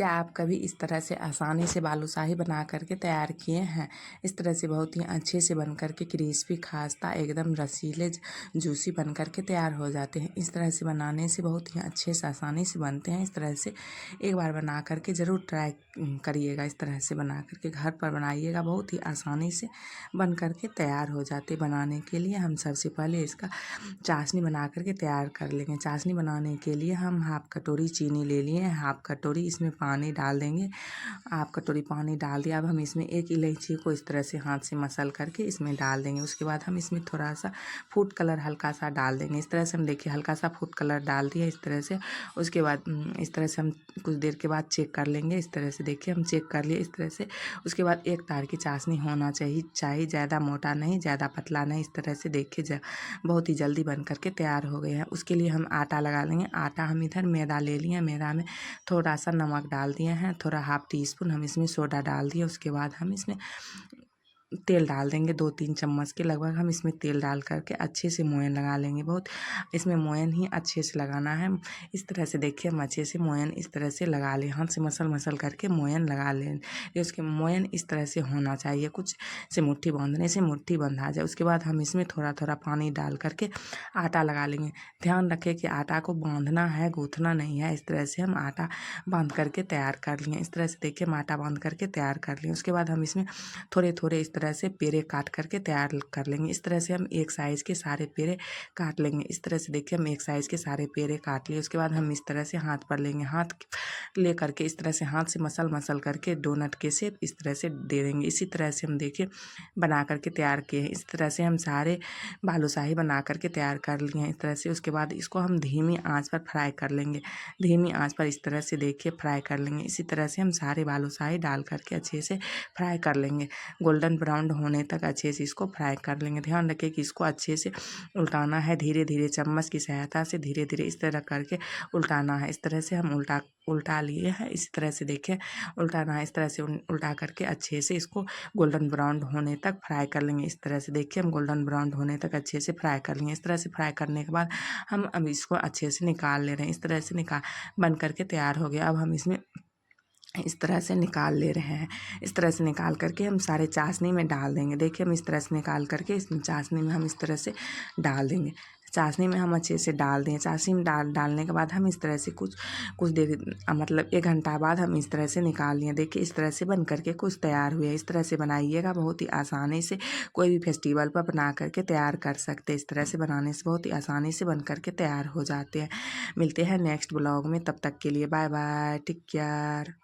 क्या आप कभी इस तरह से आसानी से बालूशाही बना करके तैयार किए हैं? इस तरह से बहुत ही अच्छे से बन करके क्रिस्पी खास्ता एकदम रसीले जूसी बन करके तैयार हो जाते हैं। इस तरह से बनाने से बहुत ही अच्छे से आसानी से बनते हैं। इस तरह से एक बार बना करके ज़रूर ट्राई करिएगा। इस तरह से बना करके घर पर बनाइएगा, बहुत ही आसानी से बन करके तैयार हो जाते। बनाने के लिए हम सबसे पहले इसका चाशनी बना करके तैयार कर लेंगे। चाशनी बनाने के लिए हम हाफ कटोरी चीनी ले लिए हैं, हाफ कटोरी इसमें पानी डाल देंगे। हाफ कटोरी पानी डाल दिया। अब हम इसमें एक इलायची को इस तरह से हाथ से मसल करके इसमें डाल देंगे। उसके बाद हम इसमें थोड़ा सा फूड कलर हल्का सा डाल देंगे। इस तरह से हम देखिए हल्का सा फूड कलर डाल दिया इस तरह से। उसके बाद इस तरह से हम कुछ देर के बाद चेक कर लेंगे। इस तरह से देखिए हम चेक कर लिए इस तरह से। उसके बाद एक तार की चाशनी होना चाहिए, ज़्यादा मोटा नहीं, ज़्यादा पतला नहीं। इस तरह से देखिए बहुत ही जल्दी बन करके तैयार हो गए हैं। उसके लिए हम आटा लगा लेंगे। आटा हम इधर मैदा ले लिए, मैदा में थोड़ा सा नमक डाल दिए हैं, थोड़ा हाफ टी स्पून हम इसमें सोडा डाल दिए। उसके बाद हम इसमें तेल डाल देंगे, 2-3 चम्मच के लगभग हम इसमें तेल डाल करके अच्छे से मोयन लगा लेंगे। बहुत इसमें मोयन ही अच्छे से लगाना है। इस तरह से देखिए हम अच्छे से मोयन इस तरह से लगा लें, हाथ से मसल करके मोयन लगा लें। उसके मोयन इस तरह से होना चाहिए, कुछ से मुट्ठी बांधने से मुट्ठी बंधा जाए। उसके बाद हम इसमें थोड़ा थोड़ा पानी डाल करके आटा लगा लेंगे। ध्यान रखें कि आटा को बांधना है, गूँथना नहीं है। इस तरह से हम आटा बांध करके तैयार कर लिए। इस तरह से देखिए हम आटा बांध करके तैयार कर लिए। उसके बाद हम इसमें थोड़े थोड़े इस तरह से पेड़े काट करके तैयार कर लेंगे। इस तरह से हम एक साइज़ के सारे पेड़े काट लेंगे। इस तरह से देखिए हम एक साइज़ के सारे पेड़े काट लिए। उसके बाद हम इस तरह से हाथ पर लेंगे, हाथ ले करके इस तरह से हाथ से मसल करके डोनट के शेप इस तरह से दे देंगे। इसी तरह से हम देखिए बना करके तैयार किए हैं। इस तरह से हम सारे बालूशाही बना करके तैयार कर लिए हैं इस तरह से। उसके बाद इसको हम धीमी आंच पर फ्राई कर लेंगे। धीमी आंच पर इस तरह से देखिए फ्राई कर लेंगे। इसी तरह से हम सारे बालूशाही डाल करके अच्छे से फ्राई कर लेंगे। गोल्डन ब्राउन होने तक अच्छे से इसको फ्राई कर लेंगे। ध्यान रखें कि इसको अच्छे से उल्टाना है, धीरे धीरे चम्मच की सहायता से धीरे धीरे इस तरह करके उल्टाना है। इस तरह से हम उल्टा लिए हैं। इसी तरह से देखिए उल्टाना है। इस तरह से उल्टा करके अच्छे से इसको गोल्डन ब्राउन होने तक फ्राई कर लेंगे। इस तरह से देखिए हम गोल्डन ब्राउन होने तक अच्छे से फ्राई कर लेंगे। इस तरह से फ्राई करने के बाद हम अब इसको अच्छे से निकाल ले रहे हैं। इस तरह से बन करके तैयार हो गया। अब हम इसमें इस तरह से निकाल ले रहे हैं। इस तरह से निकाल करके हम सारे चाशनी में डाल देंगे। देखिए हम इस तरह से निकाल करके इस चाशनी में हम इस तरह से डाल देंगे। चाशनी में हम अच्छे से डाल दें। चाशनी में डालने के बाद हम इस तरह से कुछ देर मतलब 1 घंटा बाद हम इस तरह से निकाल लिए। देखिए इस तरह से बन करके कुछ तैयार हुए। इस तरह से बनाइएगा, बहुत ही आसानी से कोई भी फेस्टिवल पर बना करके तैयार कर सकते हैं। इस तरह से बनाने से बहुत ही आसानी से बन करके तैयार हो जाते हैं। मिलते हैं नेक्स्ट ब्लॉग में, तब तक के लिए बाय बाय, टेक केयर।